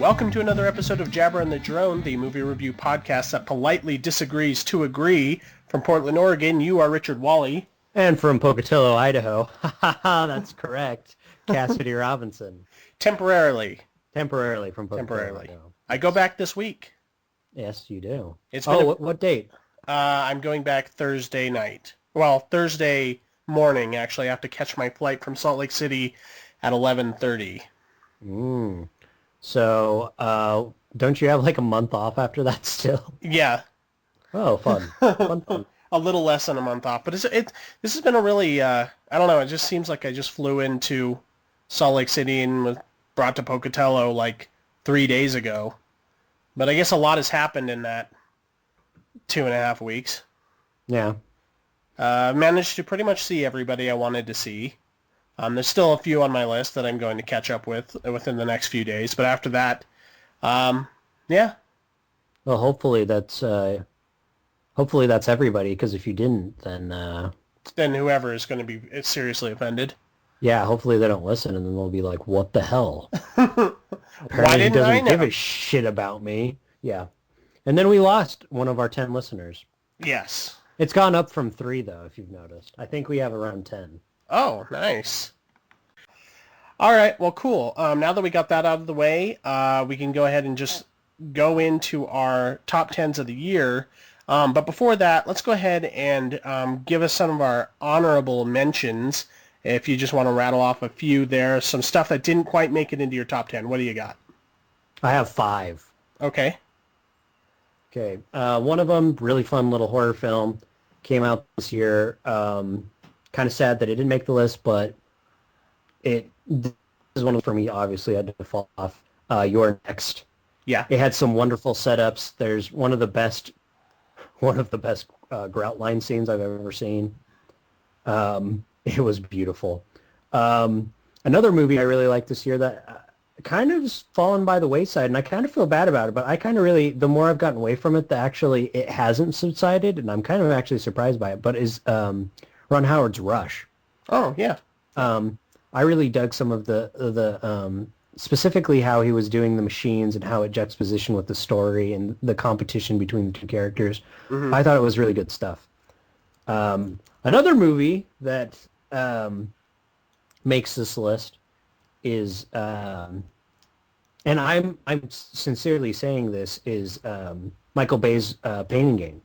Welcome to another episode of Jabber and the Drone, the movie review podcast that politely disagrees to agree. From Portland, Oregon, you are Richard Wally. And from Pocatello, Idaho. That's correct. Cassidy Robinson. Temporarily from Pocatello, Idaho. I go back this week. Yes, you do. What date? I'm going back Thursday night. Well, Thursday morning, actually. I have to catch my flight from Salt Lake City at 11:30. So, don't you have like a month off after that still? Yeah. Oh, fun. Fun. A little less than a month off. But this has been a really, I don't know, it just seems like I just flew into Salt Lake City and was brought to Pocatello like 3 days ago. But I guess a lot has happened in that 2.5 weeks. Yeah. Managed to pretty much see everybody I wanted to see. There's still a few on my list that I'm going to catch up with within the next few days. But after that, yeah. Well, hopefully that's everybody, because if you didn't, then whoever is going to be seriously offended. Yeah, hopefully they don't listen, and then they'll be like, "What the hell? Why didn't I know? He doesn't give a shit about me." Yeah, and then we lost one of our 10 listeners. Yes, it's gone up from 3 though, if you've noticed. I think we have around 10. Oh, nice. All right, well, cool. Now that we got that out of the way, we can go ahead and just go into our top 10s of the year. But before that, let's go ahead and give us some of our honorable mentions. If you just want to rattle off a few there, some stuff that didn't quite make it into your top 10. What do you got? I have 5. Okay. One of them, really fun little horror film, came out this year. Kind of sad that it didn't make the list, but this is one for me. Obviously, I had to fall off. You're Next. Yeah. It had some wonderful setups. There's one of the best grout line scenes I've ever seen. It was beautiful. Another movie I really liked this year that kind of has fallen by the wayside, and I kind of feel bad about it, but I kind of really, the more I've gotten away from it, it hasn't subsided, and I'm kind of actually surprised by it, but is Ron Howard's Rush. Oh, yeah. I really dug some of the specifically how he was doing the machines and how it juxtapositioned with the story and the competition between the two characters. Mm-hmm. I thought it was really good stuff. Another movie that makes this list is, and I'm sincerely saying this, is Michael Bay's Pain and Gain.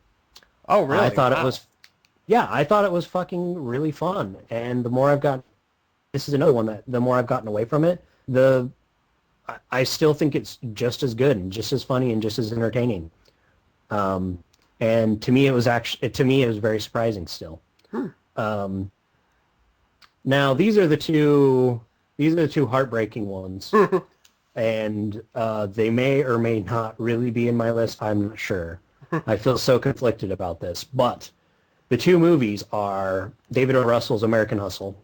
Oh, really? I thought it was fucking really fun. And the more I've gotten, this is another one that the more I've gotten away from it, I still think it's just as good and just as funny and just as entertaining. And to me, it was very surprising still. Now these are the two heartbreaking ones, and they may or may not really be in my list. I'm not sure. I feel so conflicted about this, but the two movies are David O. Russell's American Hustle.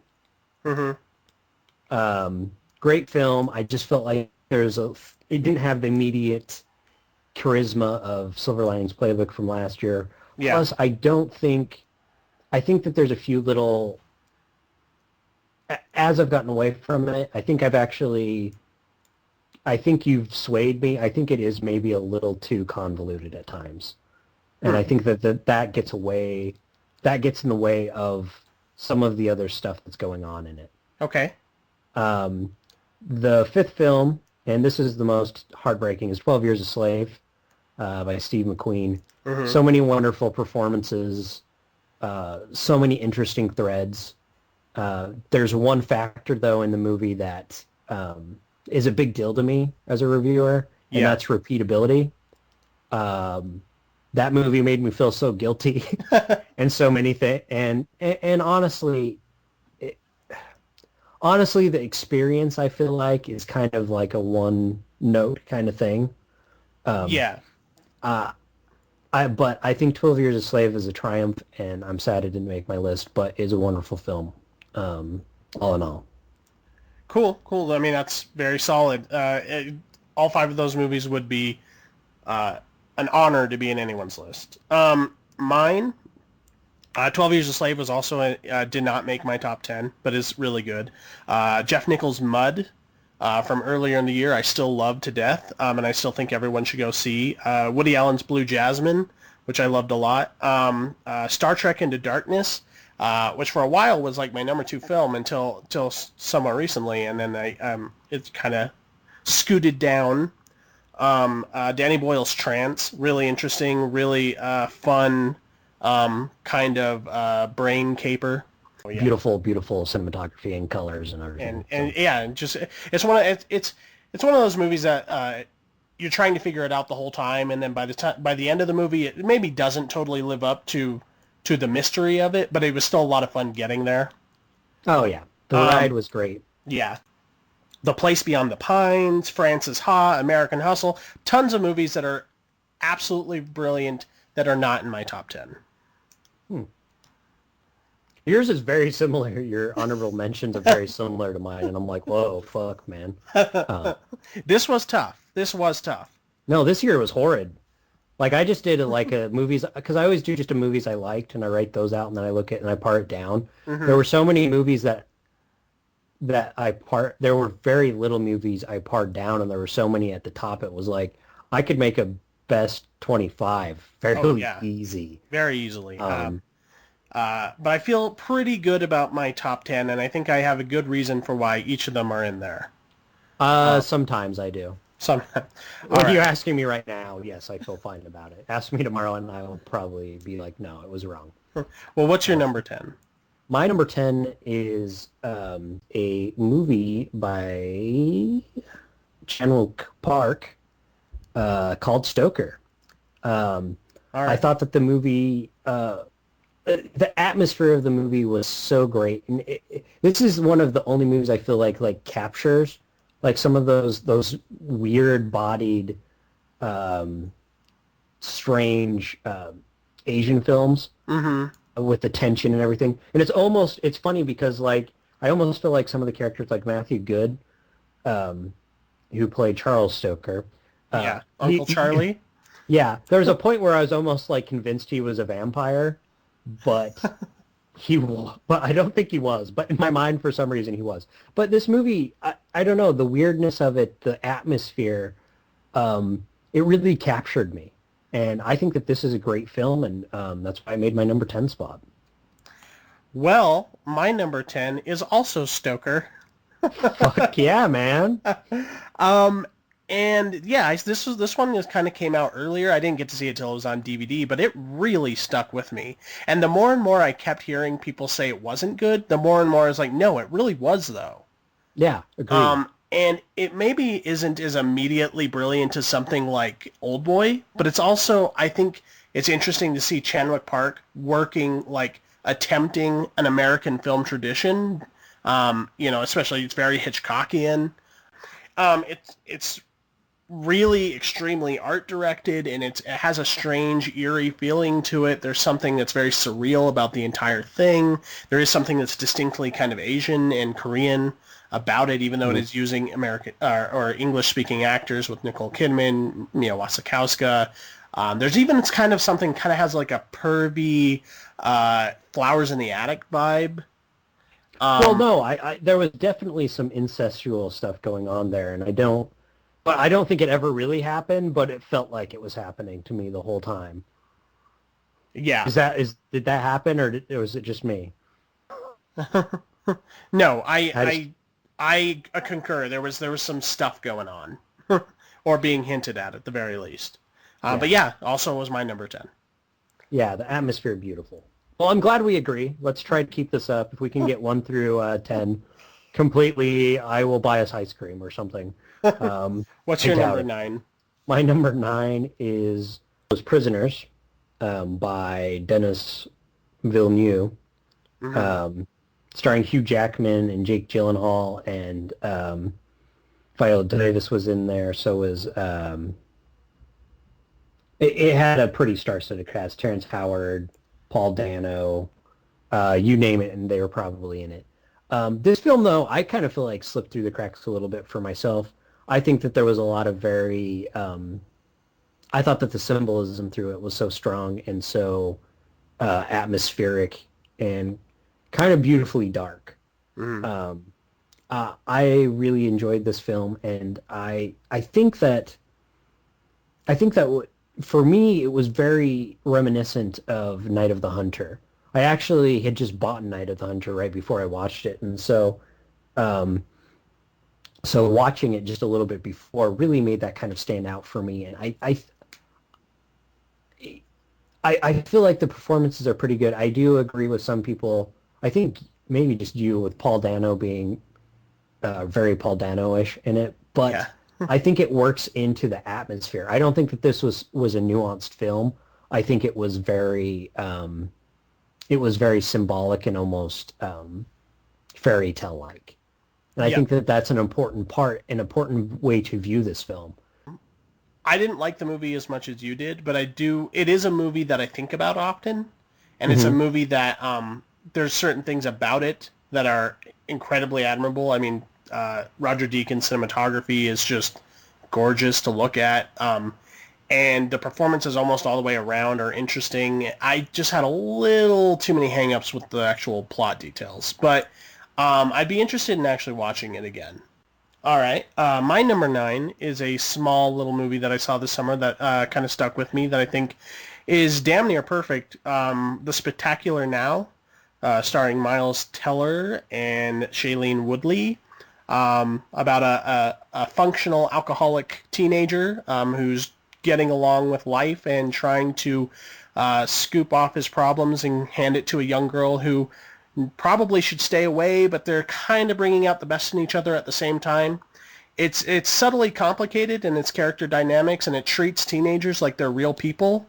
Mm-hmm. Great film. I just felt like it didn't have the immediate charisma of Silver Linings Playbook from last year. Yeah. Plus, I think that there's a few little, as I've gotten away from it, I think you've swayed me. I think it is maybe a little too convoluted at times. And I think that gets in the way of some of the other stuff that's going on in it. Okay. The fifth film, and this is the most heartbreaking, is 12 Years a Slave by Steve McQueen. Mm-hmm. So many wonderful performances, so many interesting threads. There's one factor, though, in the movie that is a big deal to me as a reviewer, and that's repeatability. That movie made me feel so guilty and so many things. And honestly, the experience, I feel like, is kind of like a one-note kind of thing. But I think 12 Years a Slave is a triumph, and I'm sad it didn't make my list, but is a wonderful film, all in all. Cool. I mean, that's very solid. All 5 of those movies would be an honor to be in anyone's list. Mine, 12 Years a Slave was also did not make my top 10, but is really good. Jeff Nichols' Mud from earlier in the year I still love to death, and I still think everyone should go see. Woody Allen's Blue Jasmine, which I loved a lot. Star Trek Into Darkness, which for a while was like my number 2 film until somewhat recently, and then it kind of scooted down. Danny Boyle's Trance, really interesting, really fun, kind of brain caper. Oh, yeah. Beautiful, beautiful cinematography and colors and everything. And yeah, just it's one of those movies that you're trying to figure it out the whole time, and then by the end of the movie, it maybe doesn't totally live up to the mystery of it, but it was still a lot of fun getting there. Oh yeah, the ride was great. Yeah. The Place Beyond the Pines, Frances Ha, American Hustle, tons of movies that are absolutely brilliant that are not in my top 10. Yours is very similar. Your honorable mentions are very similar to mine, and I'm like, whoa, fuck, man. This was tough. This was tough. No, this year was horrid. Like, I just did a movies, because I always do just a movies I liked, and I write those out, and then I look at and I part it down. Mm-hmm. There were so many movies there were very little movies I parred down, and there were so many at the top. It was like, I could make a best 25 fairly easy. Very easily. But I feel pretty good about my top 10, and I think I have a good reason for why each of them are in there. Sometimes I do. Sometimes. If you're asking me right now, yes, I feel fine about it. Ask me tomorrow, and I will probably be like, no, it was wrong. Well, what's your number 10? My number 10 is a movie by Chan-wook Park called Stoker. I thought that the movie, the atmosphere of the movie was so great. And this is one of the only movies I feel like captures like some of those weird-bodied, strange Asian films. Mm-hmm. With the tension and everything. And it's funny because like I almost feel like some of the characters like Matthew Good, who played Charles Stoker. Uncle Charlie. Yeah. There was a point where I was almost like convinced he was a vampire, but but I don't think he was. But in my mind for some reason he was. But this movie, I don't know, the weirdness of it, the atmosphere, it really captured me. And I think that this is a great film, and that's why I made my number 10 spot. Well, my number 10 is also Stoker. Fuck yeah, man. And yeah, this one just kind of came out earlier. I didn't get to see it till it was on DVD, but it really stuck with me. And the more and more I kept hearing people say it wasn't good, the more and more I was like, no, it really was, though. Yeah, agreed. And it maybe isn't as immediately brilliant as something like Oldboy, but it's also, I think it's interesting to see Chan-wook Park working, like, attempting an American film tradition. Especially it's very Hitchcockian. It's really extremely art directed, and it has a strange, eerie feeling to it. There's something that's very surreal about the entire thing. There is something that's distinctly kind of Asian and Korean about it, even though it is using American or English-speaking actors with Nicole Kidman, Mia Wasikowska. There's even something kind of has like a pervy Flowers in the Attic vibe. Well, no, there was definitely some incestual stuff going on there, and I don't think it ever really happened, but it felt like it was happening to me the whole time. Yeah. Did that happen, or was it just me? No, I concur. There was some stuff going on, or being hinted at the very least. But yeah, also was my number 10. Yeah, the atmosphere beautiful. Well, I'm glad we agree. Let's try to keep this up. If we can get 1 through 10 completely, I will buy us ice cream or something. What's your number 9? My number 9 was Prisoners by Denis Villeneuve. Mm-hmm. Starring Hugh Jackman and Jake Gyllenhaal, and Viola Davis was in there. So was it had a pretty star-studded cast: Terrence Howard, Paul Dano, you name it, and they were probably in it. This film, though, I kind of feel like slipped through the cracks a little bit for myself. I think that there was a lot of very. I thought that the symbolism through it was so strong and so atmospheric and kind of beautifully dark. Mm. I really enjoyed this film, and I think that for me it was very reminiscent of Night of the Hunter. I actually had just bought Night of the Hunter right before I watched it, and um, so watching it just a little bit before really made that kind of stand out for me. And I feel like the performances are pretty good. I do agree with some people. I think maybe just you with Paul Dano being very Paul Dano-ish in it, but Yeah. I think it works into the atmosphere. I don't think that this was a nuanced film. I think it was very symbolic and almost fairy tale like. And I Yeah. think that that's an important way to view this film. I didn't like the movie as much as you did, but I do. It is a movie that I think about often, and it's a Hmm. movie that there's certain things about it that are incredibly admirable. I mean, Roger Deakins' cinematography is just gorgeous to look at, and the performances almost all the way around are interesting. I just had a little too many hangups with the actual plot details, but I'd be interested in actually watching it again. All right. My number 9 is a small little movie that I saw this summer that kind of stuck with me that I think is damn near perfect. The Spectacular Now, starring Miles Teller and Shailene Woodley, about a functional alcoholic teenager who's getting along with life and trying to scoop off his problems and hand it to a young girl who probably should stay away, but they're kind of bringing out the best in each other at the same time. It's subtly complicated in its character dynamics, and it treats teenagers like they're real people.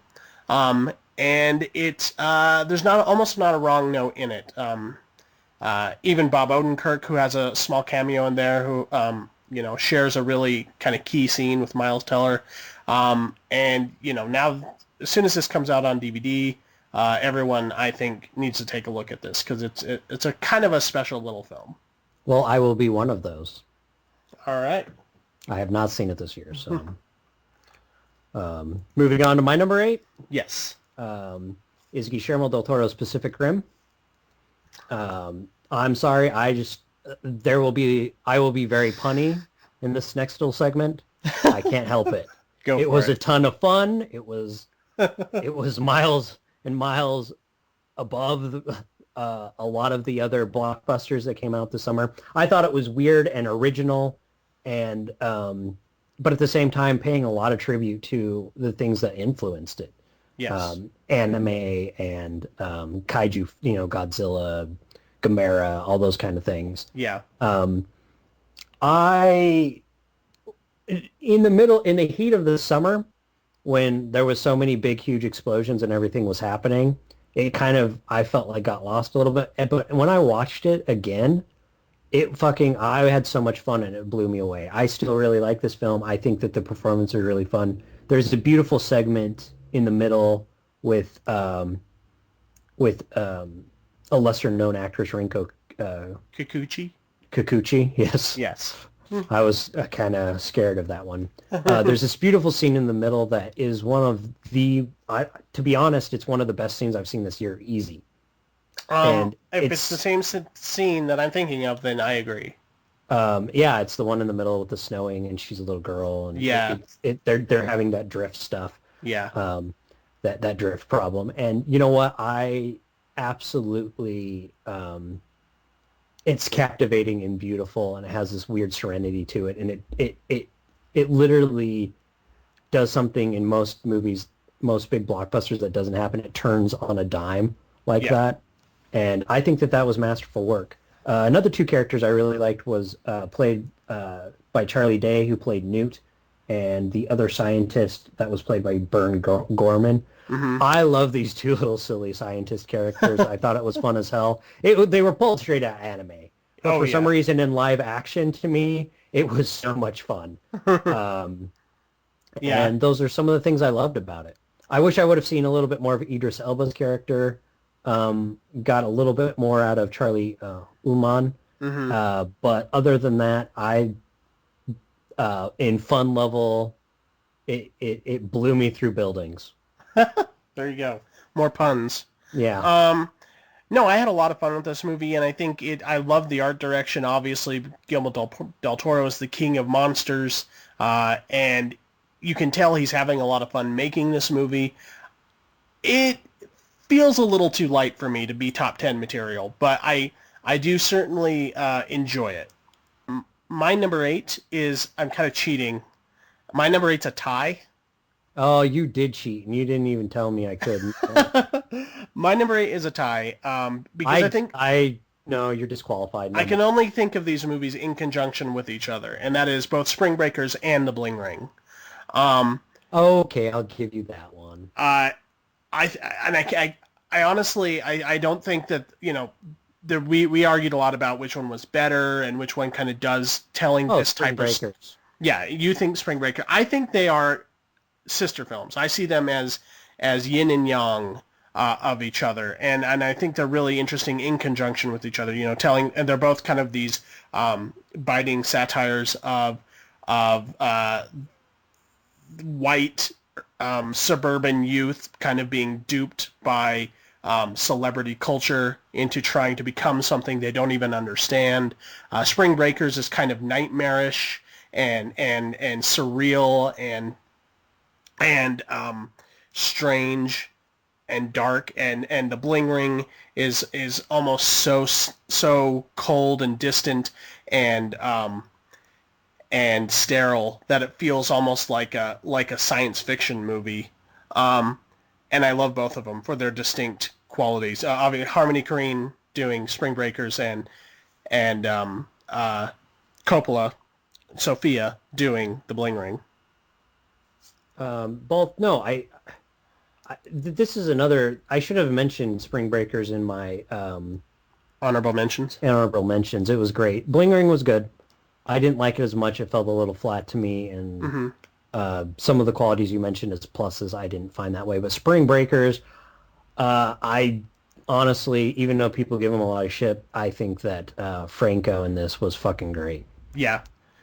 And it's there's not almost not a wrong note in it. Even Bob Odenkirk, who has a small cameo in there, who shares a really kind of key scene with Miles Teller. And now as soon as this comes out on DVD, everyone I think needs to take a look at this because it's a kind of a special little film. Well, I will be one of those. All right. I have not seen it this year, so moving on to my number 8 Yes. is Guillermo del Toro's Pacific Rim. I'm sorry, I will be very punny in this next little segment. I can't help it. Go It for was a it. ton of fun. It was miles and miles above a lot of the other blockbusters that came out this summer. I thought it was weird and original, and but at the same time paying a lot of tribute to the things that influenced it. Yes. Anime and kaiju, Godzilla, Gamera, all those kind of things. Yeah. I in the heat of the summer, when there was so many big, huge explosions and everything was happening, it kind of, I felt like got lost a little bit. But when I watched it again, I had so much fun and it blew me away. I still really like this film. I think that the performances are really fun. There's a beautiful segment in the middle with a lesser known actress, Rinko Kikuchi. Kikuchi. Yes. Yes. I was kind of scared of that one. There's this beautiful scene in the middle that is to be honest, it's one of the best scenes I've seen this year, easy. And If it's the same scene that I'm thinking of, then I agree. yeah, it's the one in the middle with the snowing, and she's a little girl, and Yeah. they're having that drift stuff, Yeah. that drift problem. And you know what? I absolutely, it's captivating and beautiful, and it has this weird serenity to it, and it literally does something in most movies, most big blockbusters that doesn't happen. It turns on a dime like Yeah. that, and I think that was masterful work. Another two characters I really liked was played by Charlie Day, who played Newt, and the other scientist that was played by Gorman. Hmm. I love these two little silly scientist characters. I thought it was fun as hell. They were pulled straight out of anime, but Oh for some yeah. reason in live action, to me, it was so much fun. Um, Yeah. and those are some of the things I loved about it. I wish I would have seen a little bit more of Idris Elba's character. Got a little bit more out of Charlie Uman. Hmm. But other than that, in fun level, it blew me through buildings. There you go. More puns. Yeah. Um, No, I had a lot of fun with this movie, and I think I love the art direction. Obviously, Guillermo del Toro is the king of monsters, and you can tell he's having a lot of fun making this movie. It feels a little too light for me to be top 10 material, but I do certainly enjoy it. My number 8 is, I'm kind of cheating. My number 8's a tie. Oh, you did cheat, and you didn't even tell me I couldn't. My number 8 is a tie, because I think No, you're disqualified. I can only think of these movies in conjunction with each other, and that is both Spring Breakers and The Bling Ring. Um, Okay, I'll give you that one. uh, I honestly, I don't think that, we argued a lot about which one was better and which one kind of does telling Oh, this Spring type of... Breakers. Yeah, you think Spring Breaker. I think they are sister films. I see them as yin and yang of each other, and I think they're really interesting in conjunction with each other. And they're both kind of these biting satires of white suburban youth kind of being duped by celebrity culture into trying to become something they don't even understand. Spring Breakers is kind of nightmarish and surreal and strange and dark, and The Bling Ring is almost so cold and distant and sterile that it feels almost like a science fiction movie. And I love both of them for their distinct qualities. Obviously, Harmony Korine doing Spring Breakers and Coppola, Sophia doing The Bling Ring. Both. No, this is another. I should have mentioned Spring Breakers in my Honorable mentions. honorable mentions. It was great. Bling Ring was good. I didn't like it as much. It felt a little flat to me, and some of the qualities you mentioned as pluses, I didn't find that way. But Spring Breakers, I honestly, even though people give him a lot of shit, I think that Franco in this was fucking great. Yeah.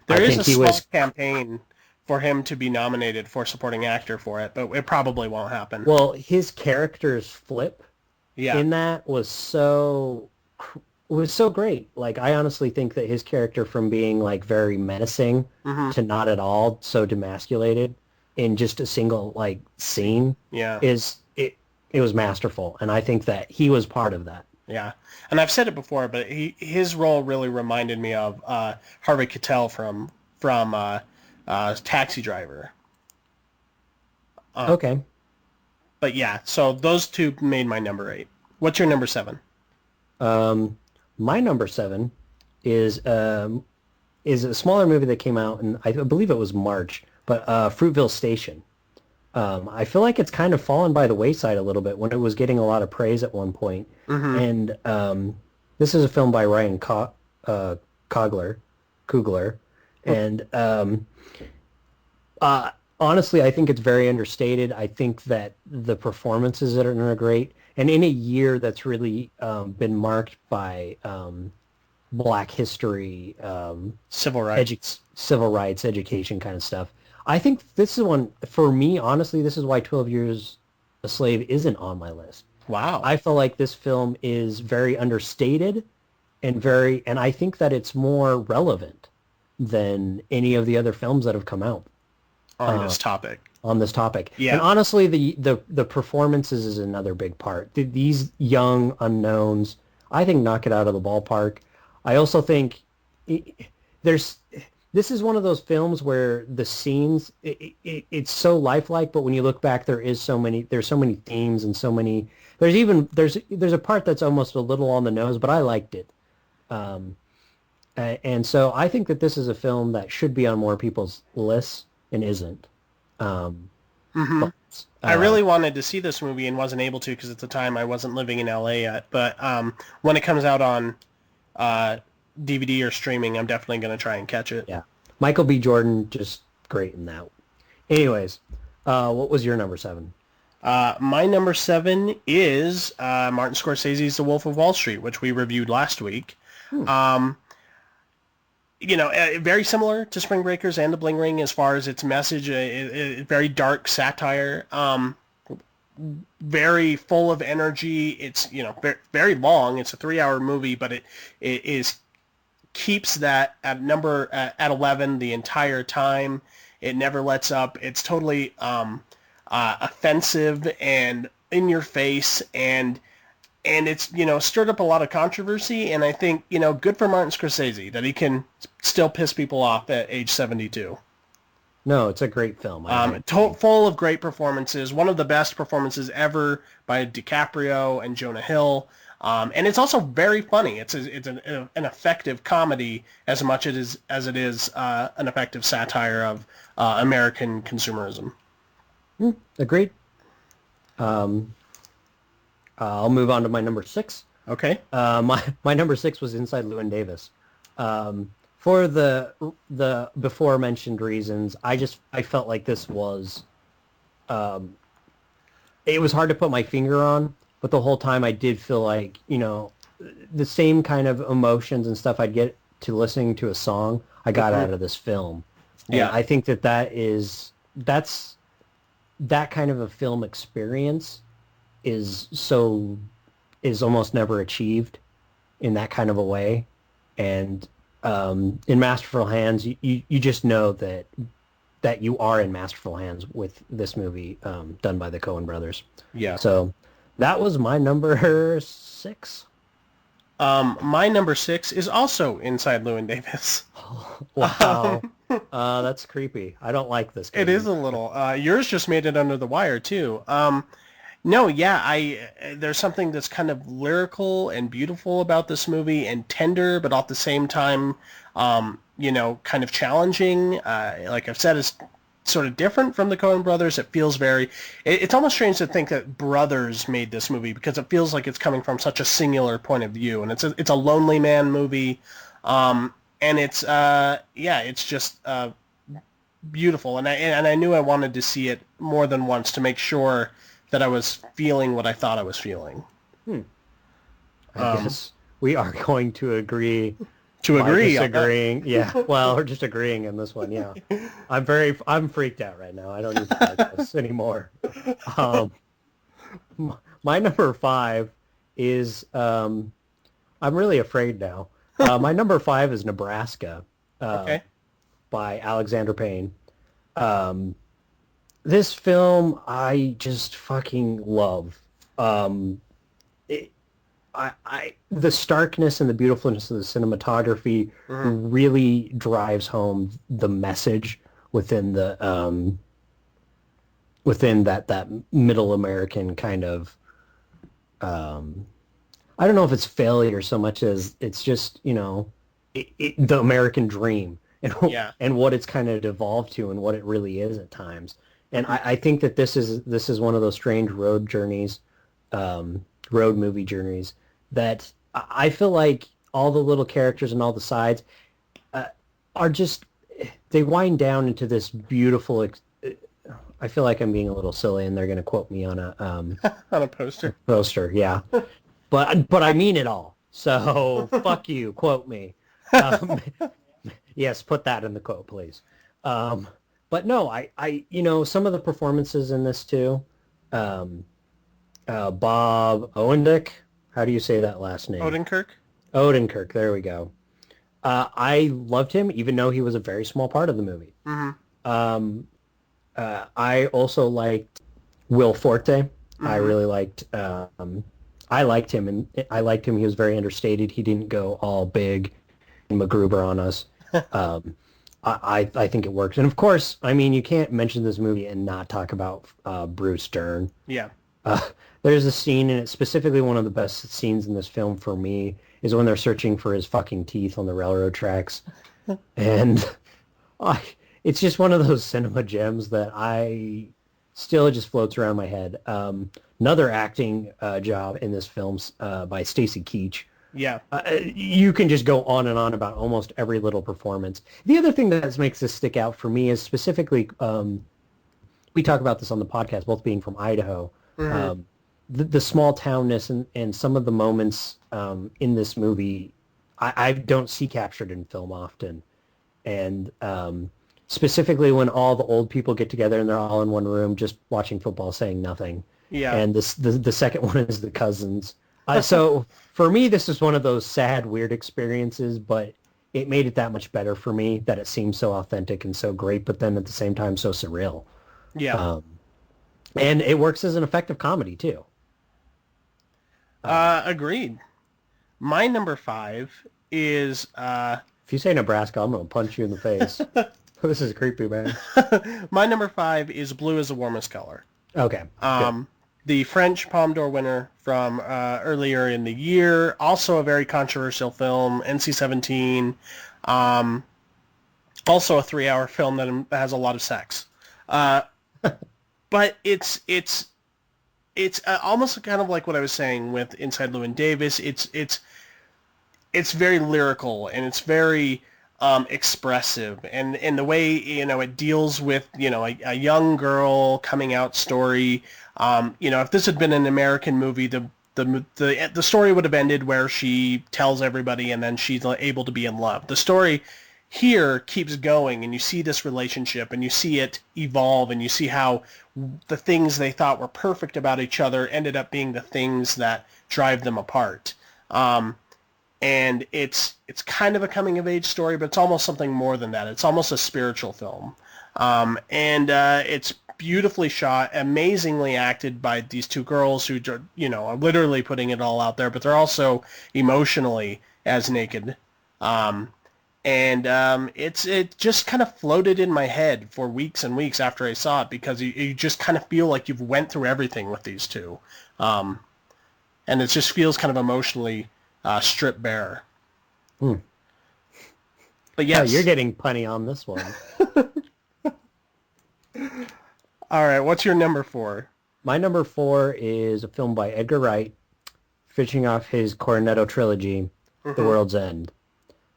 I There is think a he small was. campaign for him to be nominated for supporting actor for it, but it probably won't happen. Well, his character's flip Yeah. in that was so great. Like, I honestly think that his character, from being like very menacing to not at all so demasculated in just a single like scene, Yeah. It was masterful, and I think that he was part of that. Yeah. And I've said it before, but his role really reminded me of Harvey Keitel from Taxi Driver. Okay. But yeah, so those two made my number 8. What's your number 7? My number 7 is a smaller movie that came out, and I believe it was March, but Fruitville Station. I feel like it's kind of fallen by the wayside a little bit when it was getting a lot of praise at one point. And this is a film by Ryan Coogler, and honestly, I think it's very understated. I think that the performances that are great, and in a year that's really been marked by Black history, Civil rights. civil rights, education kind of stuff. I think this is one, for me, honestly, this is why 12 Years a Slave isn't on my list. Wow. I feel like this film is very understated and I think that it's more relevant than any of the other films that have come out on this topic. Yeah. And honestly, the performances is another big part. These young unknowns, I think, knock it out of the ballpark. I also think this is one of those films where the scenes, it's so lifelike, but when you look back, there's so many themes and so many. There's a part that's almost a little on the nose, but I liked it. And so I think that this is a film that should be on more people's lists and isn't. But, I really wanted to see this movie and wasn't able to because at the time I wasn't living in LA yet. But when it comes out on DVD or streaming, I'm definitely going to try and catch it. Yeah. Michael B. Jordan, just great in that. Anyways, what was your number 7? My number 7 is Martin Scorsese's The Wolf of Wall Street, which we reviewed last week. Very similar to Spring Breakers and The Bling Ring as far as its message, very dark satire. very full of energy. It's, very, very long. It's a 3-hour movie, but it is keeps that at number at 11 the entire time. It never lets up. It's totally offensive and in your face, and it's, stirred up a lot of controversy, and I think, good for Martin Scorsese that he can still piss people off at age 72. No, it's a great film. Full of great performances. One of the best performances ever by DiCaprio and Jonah Hill. And it's also very funny. It's an effective comedy as much as it is an effective satire of American consumerism. Agreed. I'll move on to my number 6. Okay. My number 6 was Inside Llewyn Davis. For the before mentioned reasons, I felt like this was, it was hard to put my finger on, but the whole time I did feel like, the same kind of emotions and stuff I'd get to listening to a song, I got out of this film. Yeah. And I think that's that kind of a film experience is almost never achieved in that kind of a way. And in masterful hands, you just know that you are in masterful hands with this movie done by the Coen brothers. Yeah. So that was my number 6. My number 6 is also Inside Llewyn Davis. Wow. That's creepy. I don't like this game. It is a little. Yours just made it under the wire too. No, yeah, there's something that's kind of lyrical and beautiful about this movie, and tender, but at the same time, kind of challenging. Like I've said, it's sort of different from the Coen brothers. It feels it's almost strange to think that brothers made this movie, because it feels like it's coming from such a singular point of view, and it's a lonely man movie, and it's it's just beautiful, and I knew I wanted to see it more than once to make sure that I was feeling what I thought I was feeling. I guess we are going to agree. To agree. Disagreeing. Yeah. Well, we're just agreeing in this one. Yeah. I'm freaked out right now. I don't even like this anymore. My number 5 is, I'm really afraid now. My number 5 is Nebraska. Okay. By Alexander Payne. This film I just fucking love. The starkness and the beautifulness of the cinematography really drives home the message within the within that middle American kind of I don't know if it's failure so much as it's just the American dream and what it's kind of devolved to and what it really is at times. And I think that this is one of those strange road journeys, road movie journeys, that I feel like all the little characters and all the sides are just, they wind down into this beautiful, I feel like I'm being a little silly and they're going to quote me on a on a poster. Poster, yeah. But I mean it all. So fuck you, quote me. Yes, put that in the quote, please. But no, I some of the performances in this too. Bob Odenkirk. How do you say that last name? Odenkirk. There we go. I loved him, even though he was a very small part of the movie. Mm-hmm. I also liked Will Forte. Mm-hmm. I really liked. I liked him, and I liked him. He was very understated. He didn't go all big and MacGruber on us. I think it works. And of course, I mean, you can't mention this movie and not talk about Bruce Dern. Yeah. There's a scene, and it's specifically one of the best scenes in this film for me, is when they're searching for his fucking teeth on the railroad tracks. And it's just one of those cinema gems that I still just floats around my head. Another acting job in this film by Stacy Keach. Yeah. You can just go on and on about almost every little performance. The other thing that makes this stick out for me is specifically, we talk about this on the podcast, both being from Idaho, mm-hmm. The small townness and some of the moments in this movie I don't see captured in film often. And specifically when all the old people get together and they're all in one room just watching football saying nothing. Yeah. and the second one is the cousins. So for me, this is one of those sad, weird experiences, but it made it that much better for me that it seems so authentic and so great, but then at the same time so surreal. Yeah. Um, and it works as an effective comedy too. Um, Agreed. My number five is if you say Nebraska, I'm gonna punch you in the face. This is creepy, man. my number five is Blue is the Warmest Color. Okay, good. Um, the French Palme d'Or winner from earlier in the year. Also a very controversial film, NC-17. Um, also a 3-hour film that has a lot of sex. Uh, but it's almost kind of like what I was saying with Inside Llewyn Davis. It's very lyrical and it's very expressive, and the way it deals with a young girl coming out story. If this had been an American movie, the story would have ended where she tells everybody and then she's able to be in love. The story here keeps going, and you see this relationship and you see it evolve, and you see how the things they thought were perfect about each other ended up being the things that drive them apart. And it's kind of a coming of age story, but it's almost something more than that. It's almost a spiritual film, and it's beautifully shot, amazingly acted by these two girls who are literally putting it all out there, but they're also emotionally as naked. It just kind of floated in my head for weeks and weeks after I saw it, because you just kind of feel like you've went through everything with these two, um, and it just feels kind of emotionally stripped bare. Hmm. But Yeah, yes, you're getting punny on this one. all right. What's your number four? My number four is a film by Edgar Wright, finishing off his Cornetto trilogy, The Mm-hmm. World's End.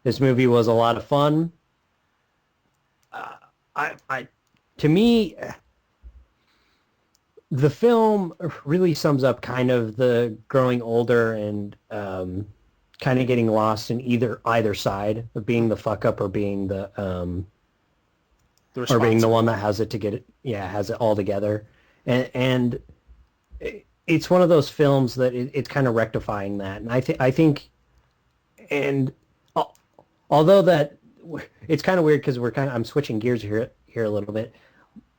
This movie was a lot of fun. To me, the film really sums up kind of the growing older and kind of getting lost in either side of being the fuck up or being The the one responsible. that has it to get it, yeah, has it all together. And it's one of those films that it's kind of rectifying that. And I think, and although that it's kind of weird because I'm switching gears here a little bit.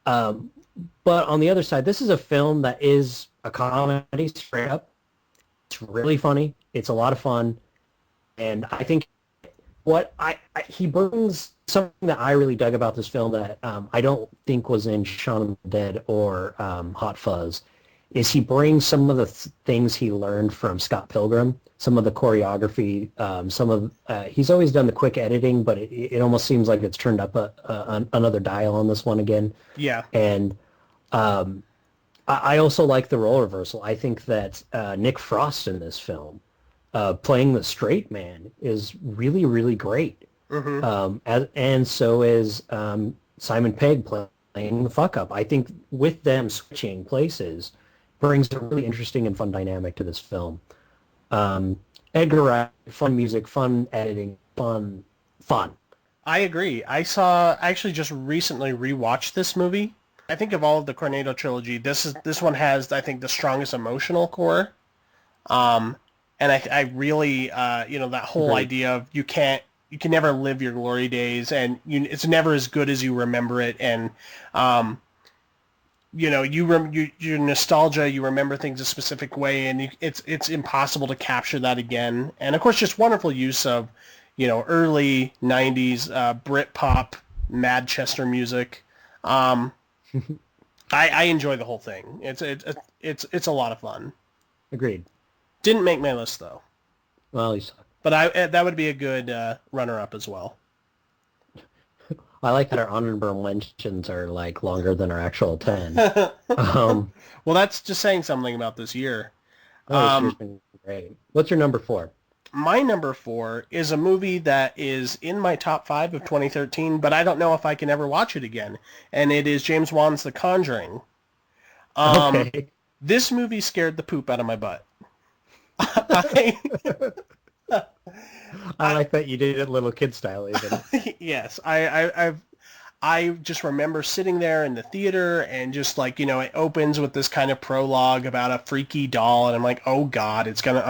Um, but on the other side, this is a film that is a comedy straight up. It's really funny. It's a lot of fun, and I think he brings something that I really dug about this film that I don't think was in Shaun of the Dead or Hot Fuzz, is he brings some of the things he learned from Scott Pilgrim, some of the choreography, he's always done the quick editing, but it almost seems like it's turned up another dial on this one again. Yeah. And um, I also like the role reversal. I think that Nick Frost in this film, playing the straight man, is really, really great. Mm-hmm. And so is Simon Pegg playing the fuck up. I think with them switching places brings a really interesting and fun dynamic to this film. Um, Edgar Wright, fun music, fun editing, fun. I agree. I actually just recently rewatched this movie. I think of all of the Cornetto trilogy, this one has, I think, the strongest emotional core. Um, and I really, that whole Agreed. idea of you can never live your glory days, and it's never as good as you remember it, and um, your nostalgia, you remember things a specific way, and it's impossible to capture that again. And of course, just wonderful use of, early '90s Brit pop, Manchester music. Um, I enjoy the whole thing. It's a lot of fun. Agreed. Didn't make my list though, Well, you suck. but that would be a good runner-up as well. I like that our honorable mentions are like longer than our actual 10. Um, Well, that's just saying something about this year. oh, this year's Um, been great. What's your number four? my number four is a movie that is in my top five of 2013, but I don't know if I can ever watch it again. And it is James Wan's The Conjuring. Um, Okay. this movie scared the poop out of my butt. I, I I like that you did it little kid style even. yes, I've I just remember sitting there in the theater and just like, it opens with this kind of prologue about a freaky doll, and I'm like, oh God,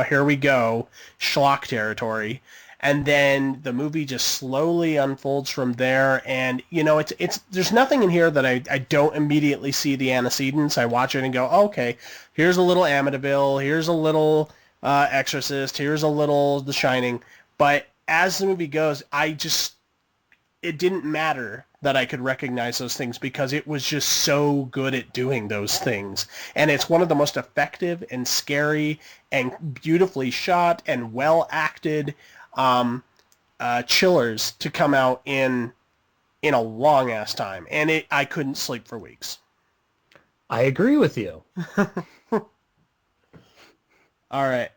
here we go, schlock territory. And then the movie just slowly unfolds from there, and there's nothing in here that I don't immediately see the antecedents. I watch it and go, oh, okay, here's a little Amityville, here's a little Exorcist, here's a little The Shining. But as the movie goes, it didn't matter that I could recognize those things because it was just so good at doing those things. And it's one of the most effective and scary and beautifully shot and well acted chillers to come out in a long ass time. And I couldn't sleep for weeks. I agree with you. All right.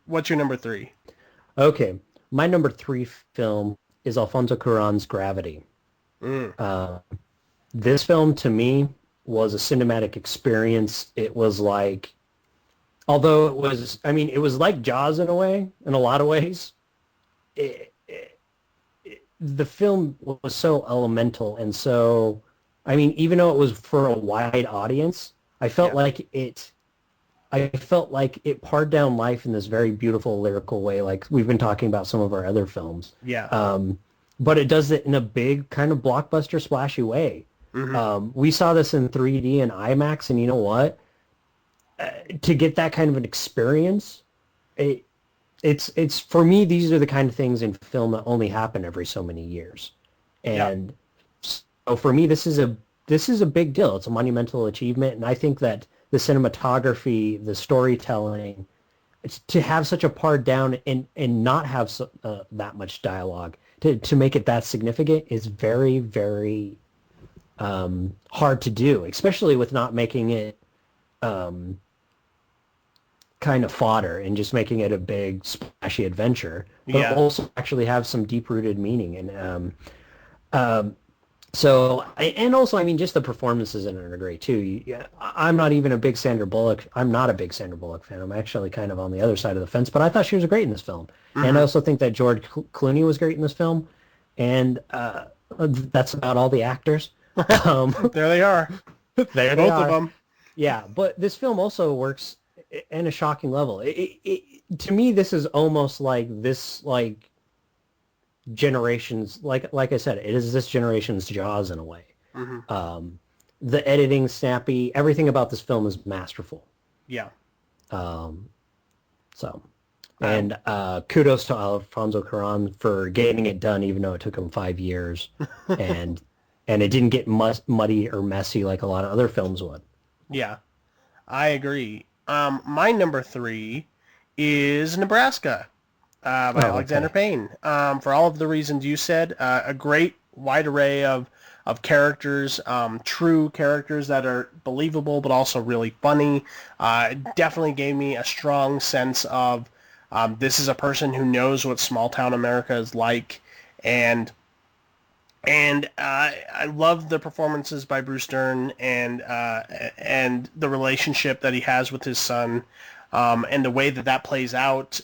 What's your number 3? Okay. My number 3 film is Alfonso Cuarón's Gravity. This film, to me, was a cinematic experience. It was like, although it was like Jaws in a lot of ways. The film was so elemental, and so, even though it was for a wide audience, I felt like it pared down life in this very beautiful lyrical way, like we've been talking about some of our other films. Yeah. But it does it in a big kind of blockbuster splashy way. Mm-hmm. We saw this in 3D and IMAX, and you know what? To get that kind of an experience, it's for me, these are the kind of things in film that only happen every so many years. And so for me, this is a big deal. It's a monumental achievement, and I think that the cinematography, the storytelling, to have such a pared down and not have that much dialogue, to make it that significant is very, very hard to do, especially with not making it kind of fodder and just making it a big splashy adventure, but also actually have some deep-rooted meaning. And just the performances in it are great too. I'm not a big Sandra Bullock fan. I'm actually kind of on the other side of the fence, but I thought she was great in this film. Mm-hmm. And I also think that George Clooney was great in this film. And that's about all the actors. There they are. Both of them. Yeah, but this film also works in a shocking level. To me, this is almost like this, like, generations, like I said, it is this generation's Jaws in a way. Mm-hmm. The editing, snappy, everything about this film is masterful. Yeah. And kudos to Alfonso Cuarón for getting it done, even though it took him 5 years, and it didn't get muddy or messy like a lot of other films would. Yeah, I agree. My number 3 is Nebraska. By Alexander Payne. For all of the reasons you said, a great wide array of characters, true characters that are believable but also really funny. Definitely gave me a strong sense of this is a person who knows what small town America is like, and I love the performances by Bruce Dern and the relationship that he has with his son, and the way that plays out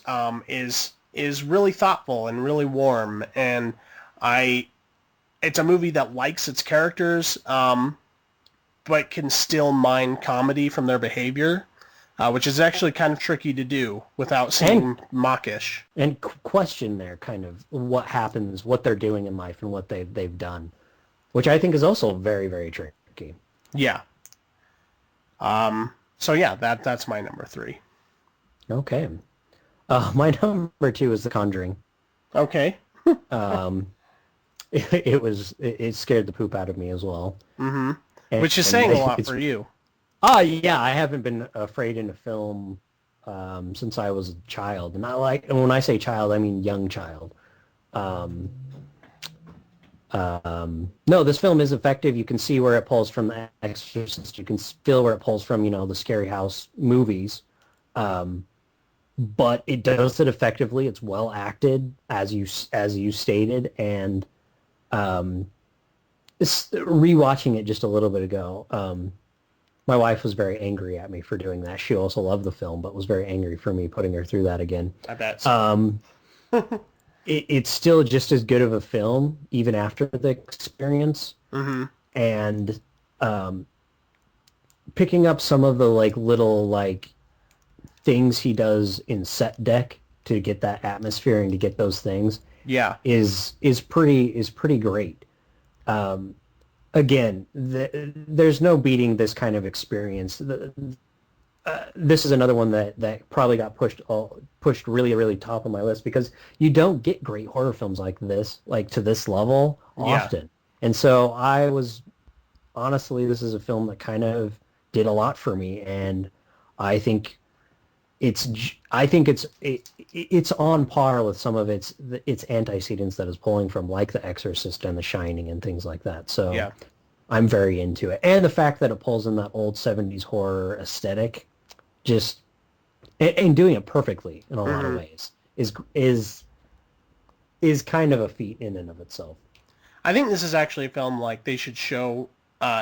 is really thoughtful and really warm, and it's a movie that likes its characters, but can still mine comedy from their behavior, which is actually kind of tricky to do without seeming mawkish. And question their kind of what happens, what they're doing in life, and what they've done, which I think is also very, very tricky. Yeah. So yeah, that's my number 3. Okay. My number 2 is The Conjuring. Okay. It scared the poop out of me as well. Mm-hmm. Which is saying a lot for you. Yeah, I haven't been afraid in a film since I was a child, and when I say child, I mean young child. No, this film is effective. You can see where it pulls from The Exorcist. You can feel where it pulls from, the Scary House movies. But it does it effectively. It's well acted, as you stated, and rewatching it just a little bit ago, my wife was very angry at me for doing that. She also loved the film, but was very angry for me putting her through that again. I bet so. it's still just as good of a film even after the experience. Mm-hmm. And um, picking up some of the like little like things he does in set deck to get that atmosphere and to get those things Yeah. is pretty great. Again, there's no beating this kind of experience. This is another one that probably got pushed really really top of my list because you don't get great horror films like this, like to this level Yeah. often. And so I was honestly, this is a film that kind of did a lot for me, and I think it's on par with some of its antecedents that it's pulling from, like The Exorcist and The Shining and things like that. So Yeah. I'm very into it, and the fact that it pulls in that old '70s horror aesthetic, just and doing it perfectly in a lot of Mm-hmm. ways is kind of a feat in and of itself. I think this is actually a film like they should show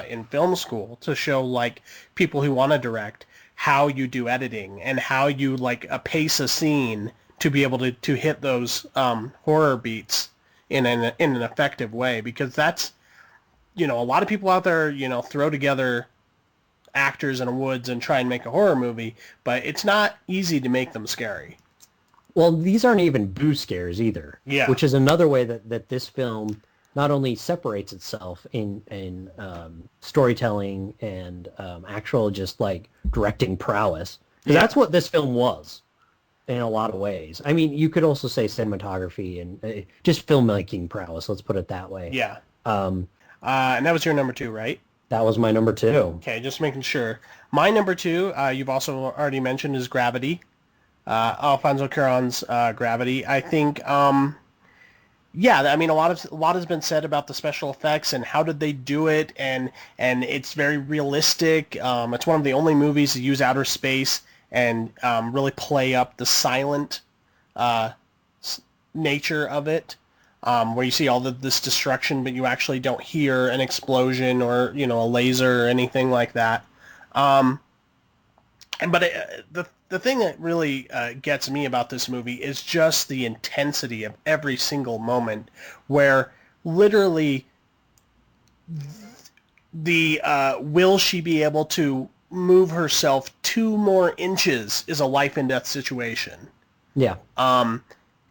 in film school to show like people who want to direct how you do editing and how you like pace a scene to be able to hit those horror beats in an effective way because that's a lot of people out there throw together actors in a woods and try and make a horror movie, but it's not easy to make them scary. Well, these aren't even boo scares either, Yeah. which is another way that this film not only separates itself in storytelling and actual just like directing prowess, because Yeah. that's what this film was in a lot of ways. I mean, you could also say cinematography and just filmmaking prowess. Let's put it that way. Yeah. Um, And that was your number two, right? that was my number two. Okay, just making sure. My number two, you've also already mentioned, is Gravity. Alfonso Cuarón's Gravity. I think, yeah, I mean, a lot has been said about the special effects and how did they do it, and it's very realistic. It's one of the only movies to use outer space and really play up the silent uh, nature of it, where you see all this destruction, but you actually don't hear an explosion or a laser or anything like that. Um, but the thing that really gets me about this movie is just the intensity of every single moment, where literally the will she be able to move herself 2 more inches is a life and death situation. Yeah.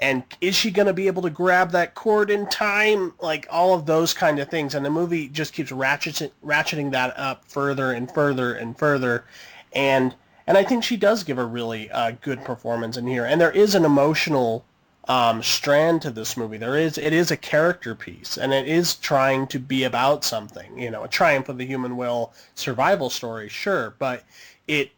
And is she going to be able to grab that cord in time? Like all of those kind of things. And the movie just keeps ratcheting that up further and further and further. And I think she does give a really good performance in here. And there is an emotional strand to this movie. It is a character piece, and it is trying to be about something. A triumph of the human will, survival story, sure, but it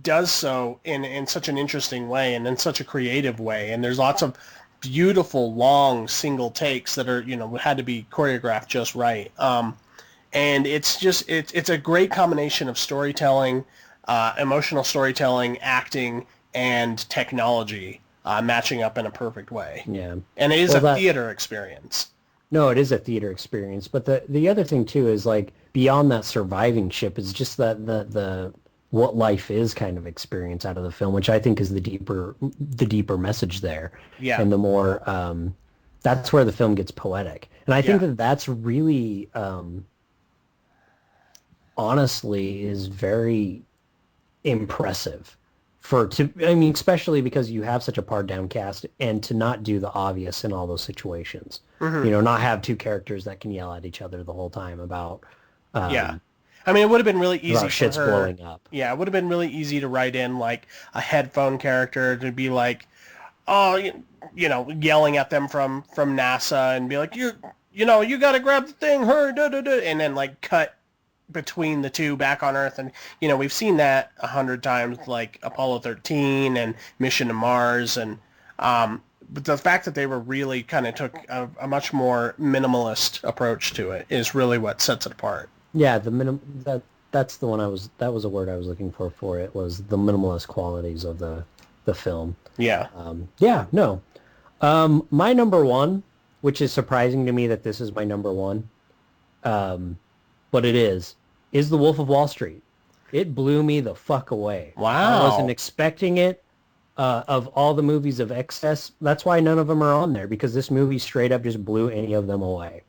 does so in such an interesting way and in such a creative way. And there's lots of beautiful, long single takes that are had to be choreographed just right. And it's a great combination of storytelling, emotional storytelling, acting, and technology matching up in a perfect way. Yeah. And it is Well, a theater experience. no, it is a theater experience. But the other thing too is like beyond that surviving ship is just that the what life is kind of experience out of the film, which I think is the deeper message there. Yeah. And the more that's where the film gets poetic. And I think Yeah. that's really honestly is very impressive I mean, especially because you have such a pared down cast and to not do the obvious in all those situations. Mm-hmm. Not have two characters that can yell at each other the whole time Yeah. I mean, it would have been really easy about for shit's her. blowing up. Yeah, it would have been really easy to write in like a headphone character to be like, oh, yelling at them from NASA and be like, you got to grab the thing, her, da, da, da, and then like cut between the two back on Earth. And we've seen that 100 times, like Apollo 13 and Mission to Mars, and but the fact that they were really kind of took a much more minimalist approach to it is really what sets it apart. Yeah, that's the one that was a word I was looking for it was the minimalist qualities of the film. Yeah. Yeah, no. My number one, which is surprising to me that this is my number one, but it is The Wolf of Wall Street. It blew me the fuck away. I wasn't Wow. expecting it. of all the movies of excess, that's why none of them are on there, because this movie straight up just blew any of them away.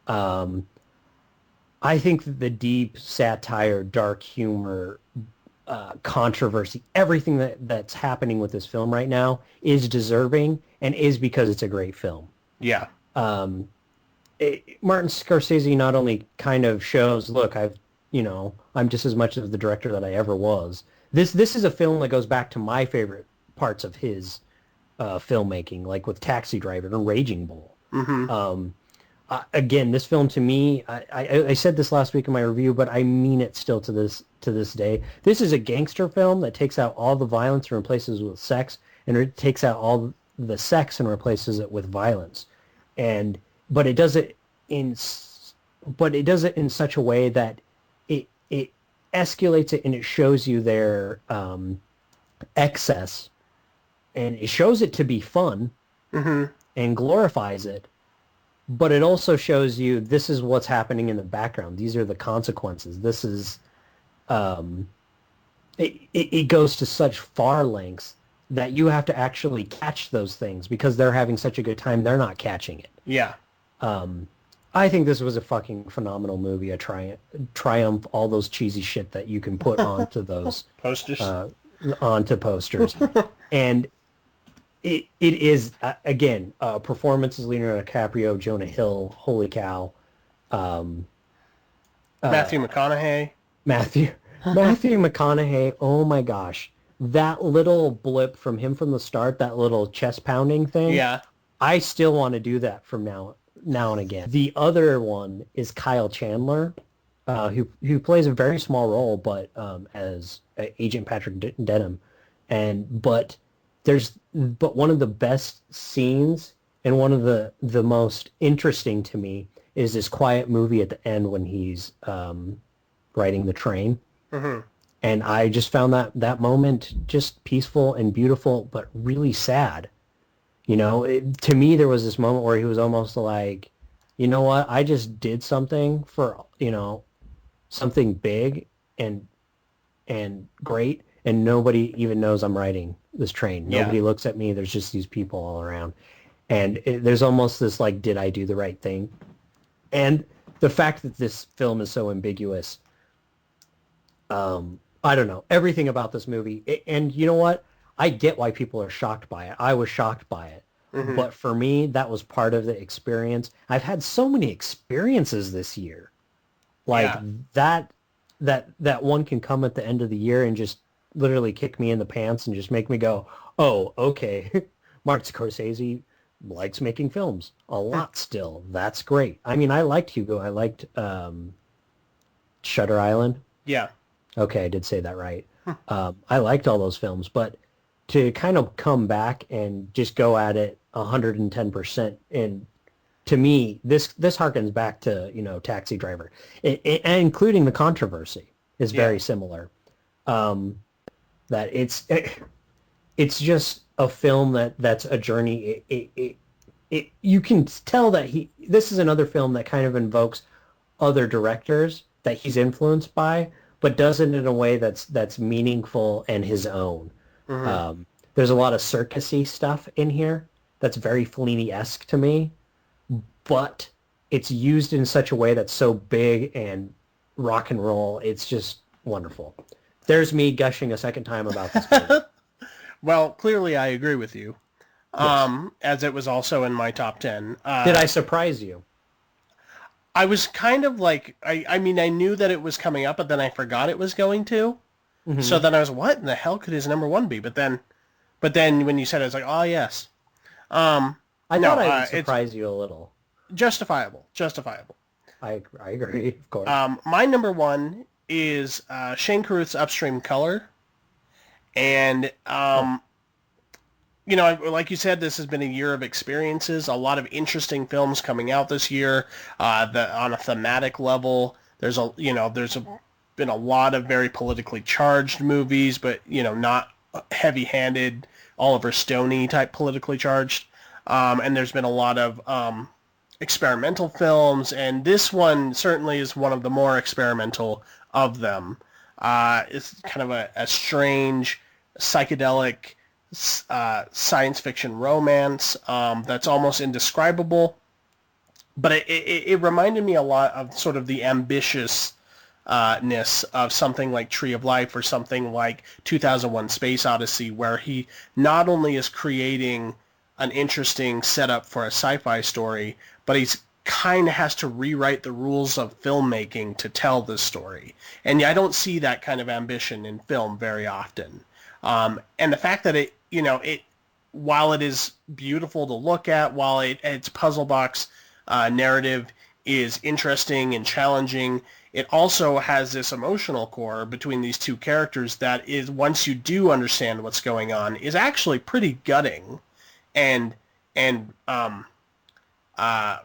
Um, I think that the deep satire, dark humor, controversy, everything that's happening with this film right now is deserving and is because it's a great film. Yeah. Martin Scorsese not only kind of shows, look, I'm just as much of the director that I ever was. This is a film that goes back to my favorite parts of his filmmaking, like with Taxi Driver and Raging Bull. Mm-hmm. Again, this film to me, I said this last week in my review, but I mean it still to this day. This is a gangster film that takes out all the violence and replaces it with sex, and it takes out all the sex and replaces it with violence. But it does it in such a way that it escalates it, and it shows you their excess, and it shows it to be fun, mm-hmm. and glorifies it. But it also shows you this is what's happening in the background. These are the consequences. This is, it goes to such far lengths that you have to actually catch those things because they're having such a good time. They're not catching it. Yeah. I think this was a fucking phenomenal movie. A triumph all those cheesy shit that you can put onto those posters, onto posters, and. It is, again, performances, Leonardo DiCaprio, Jonah Hill, holy cow. Matthew McConaughey. Matthew McConaughey, oh my gosh. That little blip from him from the start, that little chest pounding thing. Yeah. I still want to do that from now and again. The other one is Kyle Chandler, who plays a very small role, but as Agent Patrick Denham. But one of the best scenes and one of the most interesting to me is this quiet movie at the end when he's riding the train. Mm-hmm. And I just found that moment just peaceful and beautiful, but really sad. To me, there was this moment where he was almost like, you know what? I just did something for, something big and great, and nobody even knows I'm riding this train. Yeah. Nobody looks at me. There's just these people all around. And there's almost this, like, did I do the right thing? And the fact that this film is so ambiguous, I don't know. Everything about this movie. And you know what? I get why people are shocked by it. I was shocked by it. Mm-hmm. But for me, that was part of the experience. I've had so many experiences this year. Like that one can come at the end of the year and just literally kick me in the pants and just make me go, oh, okay. Martin Scorsese likes making films a lot still. That's great. I mean, I liked Hugo. I liked Shutter Island. Yeah. Okay, I did say that right. I liked all those films, but to kind of come back and just go at it 110%, and to me, this harkens back to, Taxi Driver, and including the controversy is very similar. That it's just a film that's a journey. You can tell that this is another film that kind of invokes other directors that he's influenced by, but does it in a way that's meaningful and his own. Mm-hmm. There's a lot of circusy stuff in here that's very Fellini-esque to me, but it's used in such a way that's so big and rock and roll. It's just wonderful. There's me gushing a second time about this movie. Well, clearly I agree with you, Yes. as it was also in my top 10. Did I surprise you? I was kind of like, I mean, I knew that it was coming up, but then I forgot it was going to. Mm-hmm. So then I was, what in the hell could his number one be? But then when you said it, I was like, oh, yes. I thought I would surprise you a little. Justifiable. I agree, of course. My number one is Shane Carruth's Upstream Color. And, like you said, this has been a year of experiences, a lot of interesting films coming out this year. On a thematic level, there's been a lot of very politically charged movies, but, not heavy-handed, Oliver Stoney type politically charged. And there's been a lot of experimental films, and this one certainly is one of the more experimental of them. It's kind of a strange, psychedelic science fiction romance that's almost indescribable. But it reminded me a lot of sort of the ambitiousness of something like Tree of Life or something like 2001 Space Odyssey, where he not only is creating an interesting setup for a sci-fi story, but he's kind of has to rewrite the rules of filmmaking to tell this story. And I don't see that kind of ambition in film very often. And the fact that while it is beautiful to look at, while its puzzle box narrative is interesting and challenging, it also has this emotional core between these two characters that is, once you do understand what's going on, is actually pretty gutting and and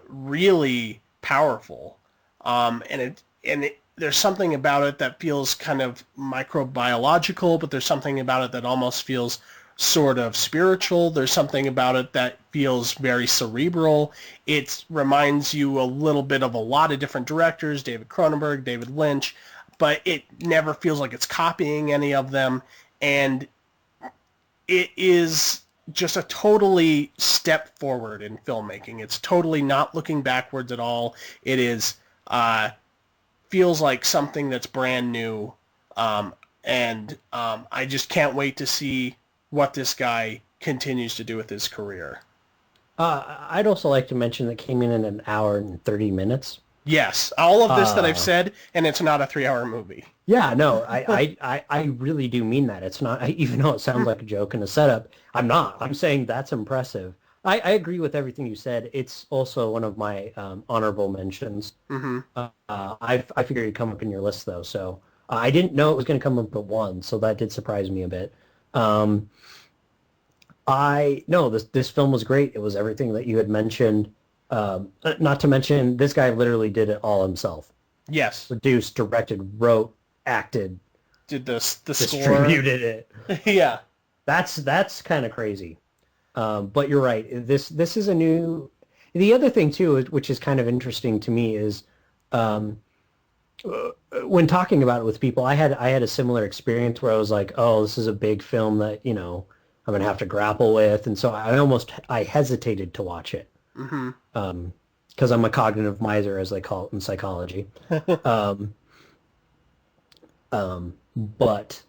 really powerful. There's something about it that feels kind of microbiological, but there's something about it that almost feels sort of spiritual. There's something about it that feels very cerebral. It reminds you a little bit of a lot of different directors, David Cronenberg, David Lynch, but it never feels like it's copying any of them. And it is just a totally step forward in filmmaking. It's totally not looking backwards at all. It is feels like something that's brand new, I just can't wait to see what this guy continues to do with his career. I'd also like to mention that came in an hour and 30 minutes. Yes, all of this that I've said, and it's not a 3-hour movie. Yeah, no, I really do mean that. It's not, even though it sounds like a joke and a setup, I'm not. I'm saying that's impressive. I agree with everything you said. It's also one of my honorable mentions. Mm-hmm. I figured it'd come up in your list, though, so I didn't know it was going to come up at one, so that did surprise me a bit. No, this film was great. It was everything that you had mentioned. Not to mention, this guy literally did it all himself. Yes. Produced, directed, wrote, acted, did the distributed it. Yeah. That's kind of crazy. But you're right. This is a new. The other thing too, which is kind of interesting to me, is when talking about it with people, I had a similar experience where I was like, oh, this is a big film that I'm gonna have to grapple with, and so I hesitated to watch it. Mm-hmm. Because I'm a cognitive miser, as they call it in psychology. But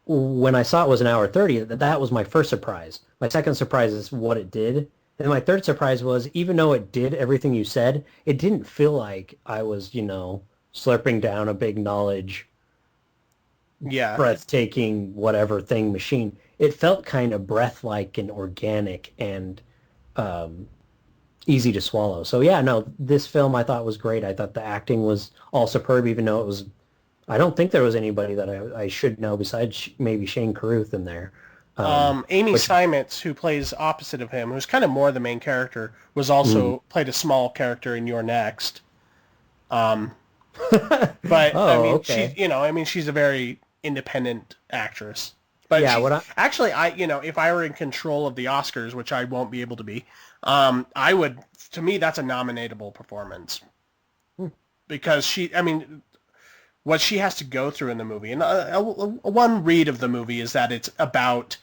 when I saw it was an hour 30, that was my first surprise. My second surprise is what it did. And my third surprise was, even though it did everything you said, it didn't feel like I was, slurping down a big knowledge, breathtaking, whatever thing machine. It felt kind of breath-like and organic and easy to swallow. So yeah, no, this film I thought was great. I thought the acting was all superb, even though I don't think there was anybody that I should know besides maybe Shane Carruth in there. Amy Seimetz, who plays opposite of him, who's kind of more the main character, was also played a small character in You're Next. But she's a very independent actress. But yeah, actually, if I were in control of the Oscars, which I won't be able to be, I would. To me, that's a nominatable performance because what she has to go through in the movie, and one read of the movie is that it's about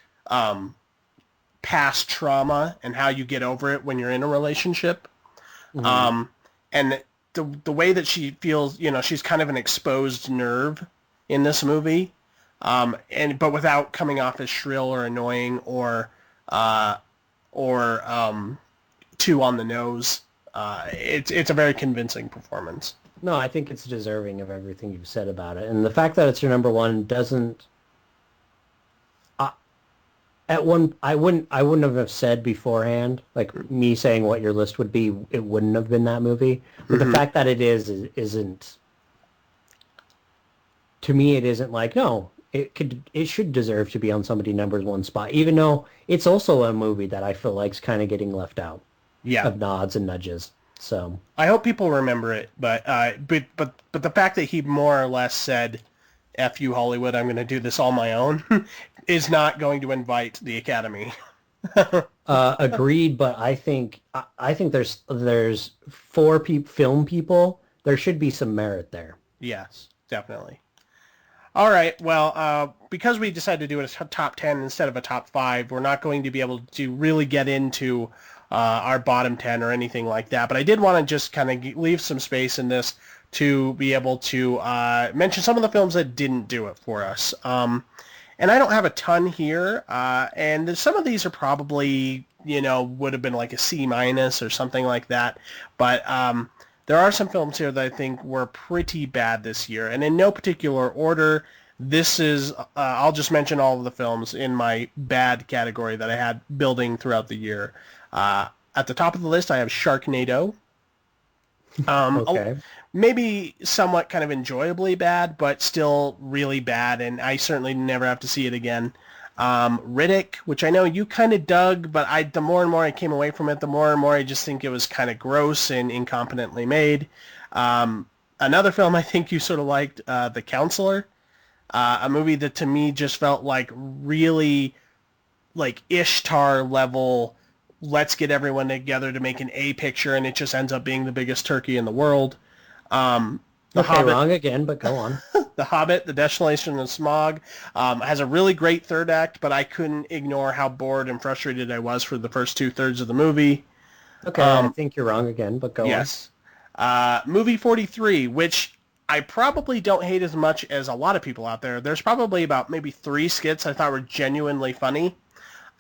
past trauma and how you get over it when you're in a relationship, and the way that she feels, she's kind of an exposed nerve in this movie. But without coming off as shrill or annoying or too on the nose. It's a very convincing performance. No, I think it's deserving of everything you've said about it, and the fact that it's your number one doesn't. I wouldn't have said beforehand, like me saying what your list would be. It wouldn't have been that movie, but the fact that it isn't. To me, it isn't like no. It should deserve to be on somebody's number one spot, even though it's also a movie that I feel like's kind of getting left out. Yeah. Of nods and nudges. So I hope people remember it, but the fact that he more or less said, "F you, Hollywood, I'm going to do this all my own," is not going to invite the Academy. Agreed, but I think there's four film people. There should be some merit there. Yes, definitely. All right. Well, because we decided to do it as a top 10 instead of a top 5, we're not going to be able to really get into our bottom 10 or anything like that. But I did want to just kind of leave some space in this to be able to mention some of the films that didn't do it for us. And I don't have a ton here, and some of these are probably, would have been like a C minus or something like that. But there are some films here that I think were pretty bad this year, and in no particular order. This is, I'll just mention all of the films in my bad category that I had building throughout the year. At the top of the list, I have Sharknado. Okay. Maybe somewhat kind of enjoyably bad, but still really bad, and I certainly never have to see it again. Riddick, which I know you kind of dug, but the more and more I came away from it, the more and more I just think it was kind of gross and incompetently made. Another film I think you sort of liked, The Counselor, a movie that to me just felt like really like Ishtar level, let's get everyone together to make an A picture, and it just ends up being the biggest turkey in the world. The Okay, Hobbit, wrong again, but go on. The Hobbit, The Desolation of Smaug, has a really great third act, but I couldn't ignore how bored and frustrated I was for the first 2/3 of the movie. Okay, I think you're wrong again, but go on. Yes. Movie 43, which I probably don't hate as much as a lot of people out there. There's probably about maybe 3 skits I thought were genuinely funny.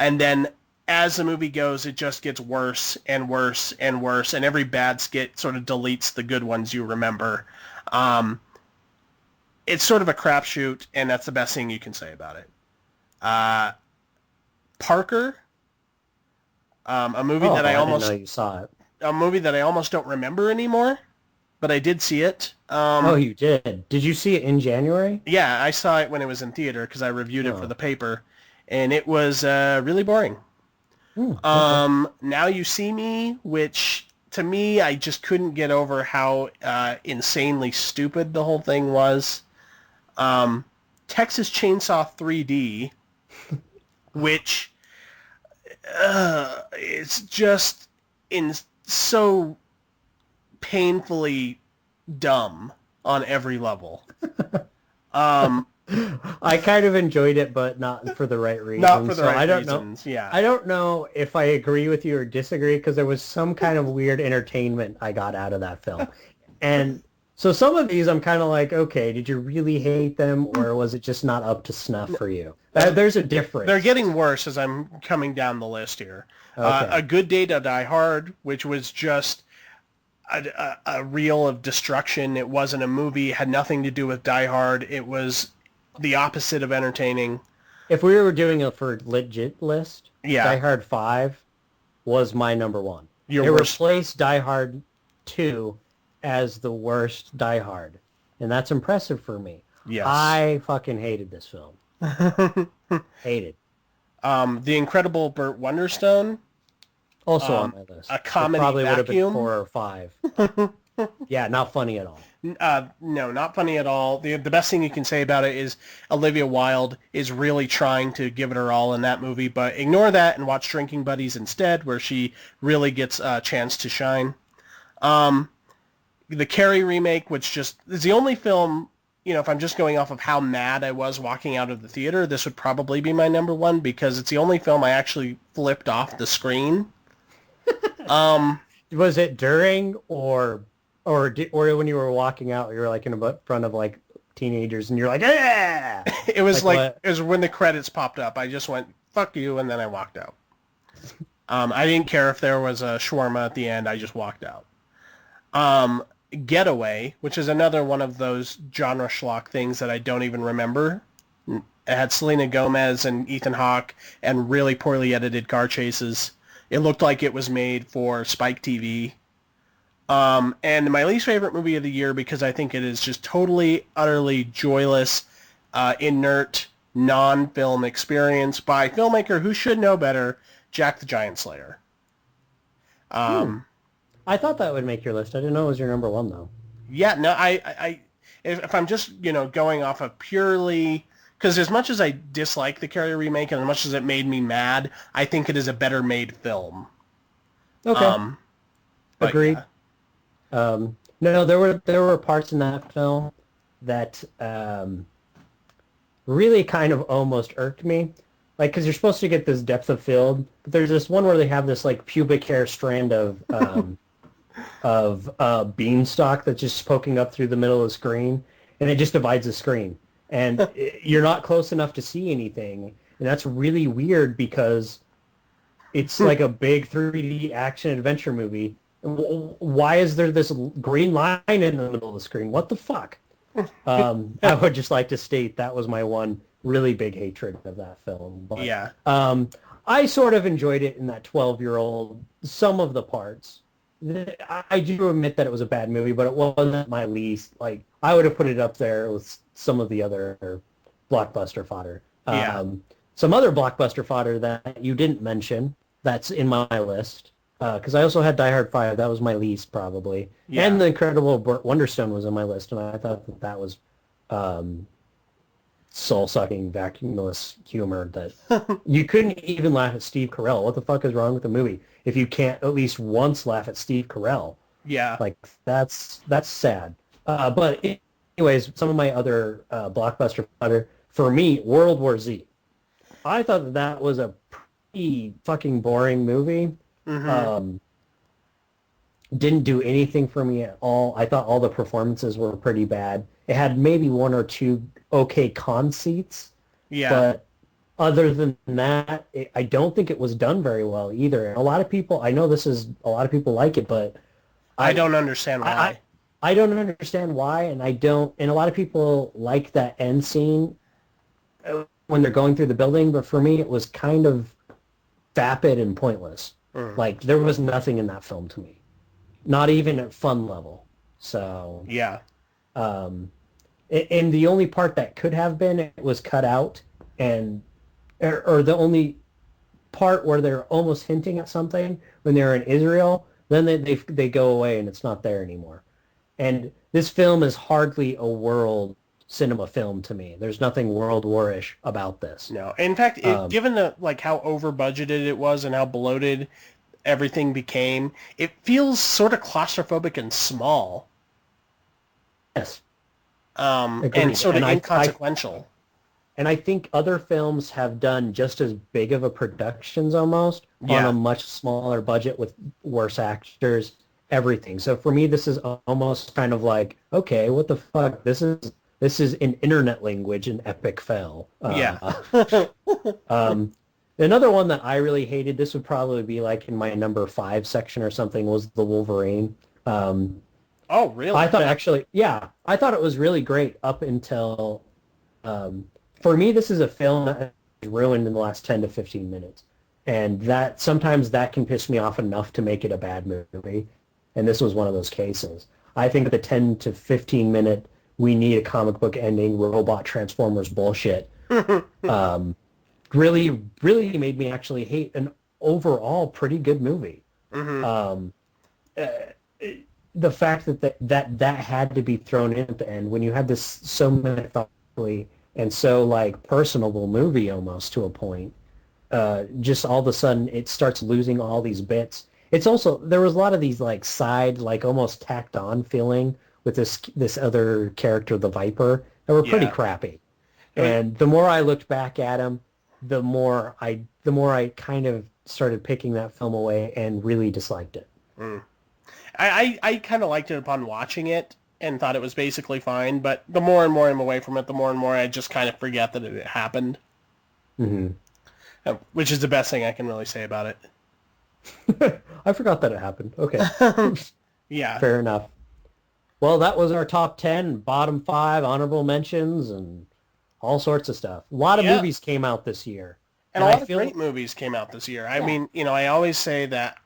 And then as the movie goes, it just gets worse and worse and worse, and every bad skit sort of deletes the good ones you remember. It's sort of a crapshoot, and that's the best thing you can say about it. Parker, a movie Oh, that I I didn't almost know you saw it. a movie that I almost don't remember anymore, but I did see it. Oh, you did. Did you see it in January? Yeah, I saw it when it was in theater because I reviewed it for Oh. the paper, and it was really boring. Okay. Now You See Me, which to me, I just couldn't get over how insanely stupid the whole thing was. Texas Chainsaw 3D, which it's just in so painfully dumb on every level. I kind of enjoyed it, but not for the right reasons. Not for the So right I don't reasons, know. yeah. I don't know if I agree with you or disagree because there was some kind of weird entertainment I got out of that film. And so some of these I'm kind of like, okay, did you really hate them or was it just not up to snuff for you? There's a difference. They're getting worse as I'm coming down the list here. Okay. A Good Day to Die Hard, which was just a reel of destruction. It wasn't a movie. It had nothing to do with Die Hard. It was the opposite of entertaining. If we were doing a for legit list, Yeah. Die Hard 5 was my number one. Your It worst. replaced Die Hard 2 as the worst Die Hard. And that's impressive for me. Yes. I fucking hated this film. Hated. The Incredible Burt Wonderstone. Also on my list. A comedy It probably would have been vacuum. 4 or 5. Yeah, not funny at all. No, not funny at all. The best thing you can say about it is Olivia Wilde is really trying to give it her all in that movie, but ignore that and watch Drinking Buddies instead, where she really gets a chance to shine. The Carrie remake, which just is the only film, if I'm just going off of how mad I was walking out of the theater, this would probably be my number one because it's the only film I actually flipped off the screen. Was it during or when you were walking out, you were like in front of like teenagers and you're like, yeah! It was Like it was when the credits popped up. I just went, fuck you, and then I walked out. I didn't care if there was a shawarma at the end. I just walked out. Getaway, which is another one of those genre schlock things that I don't even remember. It had Selena Gomez and Ethan Hawke and really poorly edited car chases. It looked like it was made for Spike TV. And my least favorite movie of the year, because I think it is just totally, utterly joyless, inert, non-film experience by filmmaker who should know better, Jack the Giant Slayer. I thought that would make your list. I didn't know it was your number one, though. Yeah, no, if I'm just, going off of purely, because as much as I dislike the Carrie remake and as much as it made me mad, I think it is a better made film. Okay. But Agreed. yeah. No, there were parts in that film that really kind of almost irked me. Like, because you're supposed to get this depth of field, but there's this one where they have this like pubic hair strand of beanstalk that's just poking up through the middle of the screen, and it just divides the screen, and you're not close enough to see anything, and that's really weird because it's like a big 3D action adventure movie. Why is there this green line in the middle of the screen? What the fuck? I would just like to state that was my one really big hatred of that film. But Yeah. I sort of enjoyed it in that 12-year-old, some of the parts. I do admit that it was a bad movie, but it wasn't my least. Like, I would have put it up there with some of the other blockbuster fodder. Yeah. Some other blockbuster fodder that you didn't mention that's in my list, because I also had Die Hard 5. That was my least, probably. Yeah. And The Incredible Wonderstone was on my list, and I thought that was soul-sucking, vacuumless humor that you couldn't even laugh at Steve Carell. What the fuck is wrong with the movie if you can't at least once laugh at Steve Carell? Yeah. Like, that's sad. But anyways, some of my other blockbuster fodder, for me, World War Z. I thought that was a pretty fucking boring movie. Mm-hmm. Didn't do anything for me at all. I thought all the performances were pretty bad. It had maybe one or two okay conceits, Yeah. but other than that, I don't think it was done very well either. And a lot of people, I know a lot of people like it, but I don't understand why. I don't understand why, and and a lot of people like that end scene when they're going through the building, but for me, it was kind of vapid and pointless. Like, there was nothing in that film to me. Not even at fun level. So, Yeah. and the only part that could have been, it was cut out, or the only part where they're almost hinting at something when they're in Israel, then they go away and it's not there anymore. And this film is hardly a world cinema film to me. There's nothing World War-ish about this. No. In fact, given the how over budgeted it was and how bloated everything became, it feels sort of claustrophobic and small. Yes. And Agreed. sort of And inconsequential. And I think other films have done just as big of a productions almost on Yeah. a much smaller budget with worse actors, everything. So for me, this is almost kind of like, okay, what the fuck? This is in internet language an epic fail. Yeah. Another one that I really hated, this would probably be like in my number 5 section or something, was The Wolverine. Oh, really? I thought I thought it was really great up until, for me, this is a film that is ruined in the last 10 to 15 minutes. And that sometimes that can piss me off enough to make it a bad movie. And this was one of those cases. I think the 10 to 15 minute, we need a comic book ending, robot Transformers bullshit, really, really made me actually hate an overall pretty good movie. The fact that had to be thrown in at the end when you had this so methodically and so like personable movie almost to a point, just all of a sudden it starts losing all these bits. It's also, there was a lot of these like side, like almost tacked on feeling with this other character, the Viper, that were pretty crappy. And the more I looked back at him, the more I kind of started picking that film away and really disliked it. I kind of liked it upon watching it and thought it was basically fine, but the more and more I'm away from it, the more and more I just kind of forget that it happened. Which is the best thing I can really say about it. I forgot that it happened. Okay. Yeah. Fair enough. Well, that was our top 10, bottom 5, honorable mentions, and all sorts of stuff. A lot of movies came out this year. And a lot of great movies came out this year. I mean, I always say that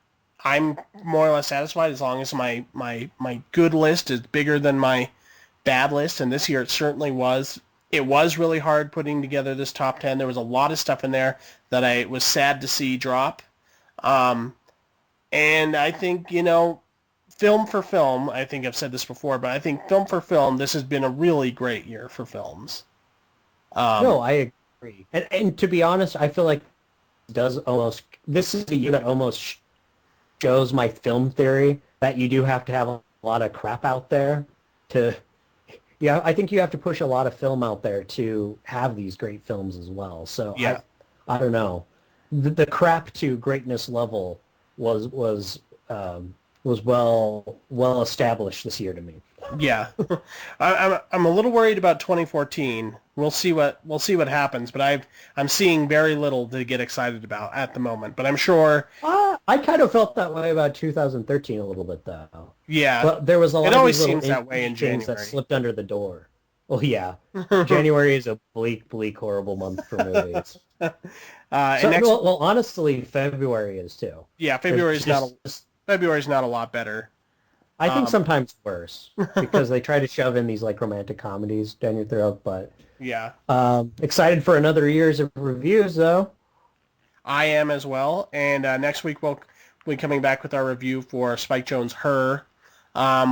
I'm more or less satisfied as long as my good list is bigger than my bad list, and this year it certainly was. It was really hard putting together this top 10. There was a lot of stuff in there that I was sad to see drop. And I think, film for film, I think I've said this before, but I think film for film, this has been a really great year for films. No, I agree. And to be honest, I feel like this is the year that almost shows my film theory that you do have to have a lot of crap out there to Yeah, I think you have to push a lot of film out there to have these great films as well. So Yeah. I don't know. The crap to greatness level was was um, was well established this year to me. Yeah, I'm a little worried about 2014. We'll see what happens, but I'm seeing very little to get excited about at the moment. But I'm sure, I kind of felt that way about 2013 a little bit though. yeah, But there was a it lot of always these little seems that way in indie things that January. slipped under the door. Oh yeah, January is a bleak, horrible month for movies. And So next, honestly, February is too. yeah, There's February's not a lot better. I think Um, sometimes worse because they try to shove in these like romantic comedies down your throat. But yeah, excited for another year's of reviews though. I am as well. And next week we'll be coming back with our review for Spike Jonze' Her,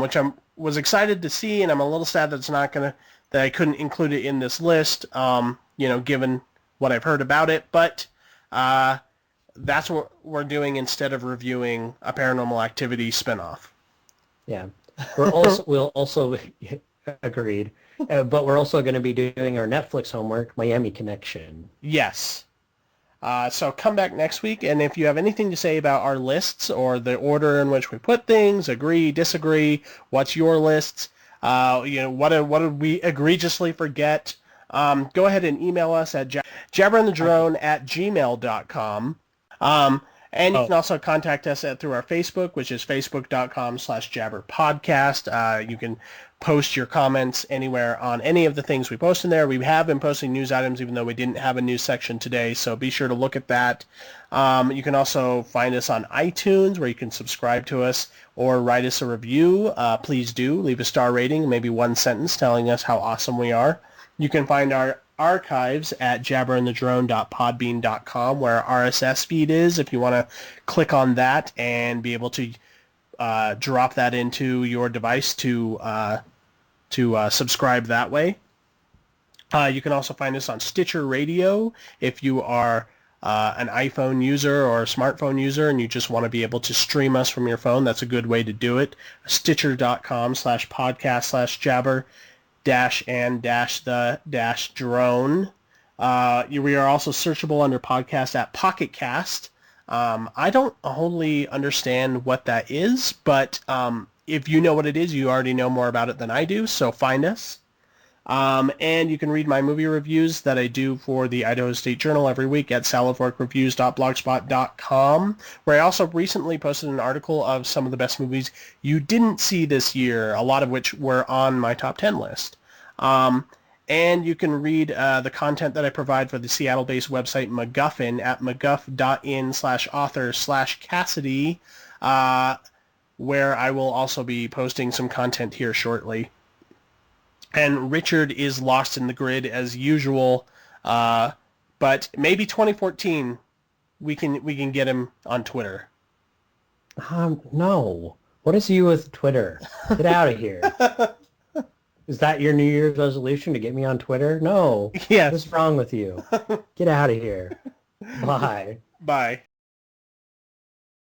which I was excited to see, and I'm a little sad that that I couldn't include it in this list. Given what I've heard about it, but that's what we're doing instead of reviewing a Paranormal Activity spinoff. Yeah, we'll also agreed, but we're also going to be doing our Netflix homework, Miami Connection. Yes. So come back next week, and if you have anything to say about our lists or the order in which we put things, agree, disagree, what's your lists, what did we egregiously forget, go ahead and email us at jabberandthedrone@gmail.com. And you Oh, can also contact us through our Facebook, which is facebook.com/jabberpodcast. You can post your comments anywhere on any of the things we post in there. We have been posting news items, even though we didn't have a news section today, so be sure to look at that. You can also find us on iTunes, where you can subscribe to us or write us a review. Please do. Leave a star rating, maybe one sentence telling us how awesome we are. You can find our archives at jabberandthedrone.podbean.com, where our RSS feed is, if you want to click on that and be able to drop that into your device to subscribe that way. You can also find us on Stitcher Radio if you are an iPhone user or a smartphone user and you just want to be able to stream us from your phone. That's a good way to do it. Stitcher.com/podcast/jabber and the drone. We are also searchable under podcast at Pocket Cast. I don't wholly understand what that is, but if you know what it is, you already know more about it than I do, so find us. And you can read my movie reviews that I do for the Idaho State Journal every week at saladforkreviews.blogspot.com, where I also recently posted an article of some of the best movies you didn't see this year, a lot of which were on my top 10 list. And you can read the content that I provide for the Seattle-based website MacGuffin at mcguff.in/author/Cassidy, where I will also be posting some content here shortly. And Richard is lost in the grid as usual, but maybe 2014 we can get him on Twitter. No. What is you with Twitter? Get out of here. Is that your New Year's resolution to get me on Twitter? No. Yes. What's wrong with you? Get out of here. Bye. Bye.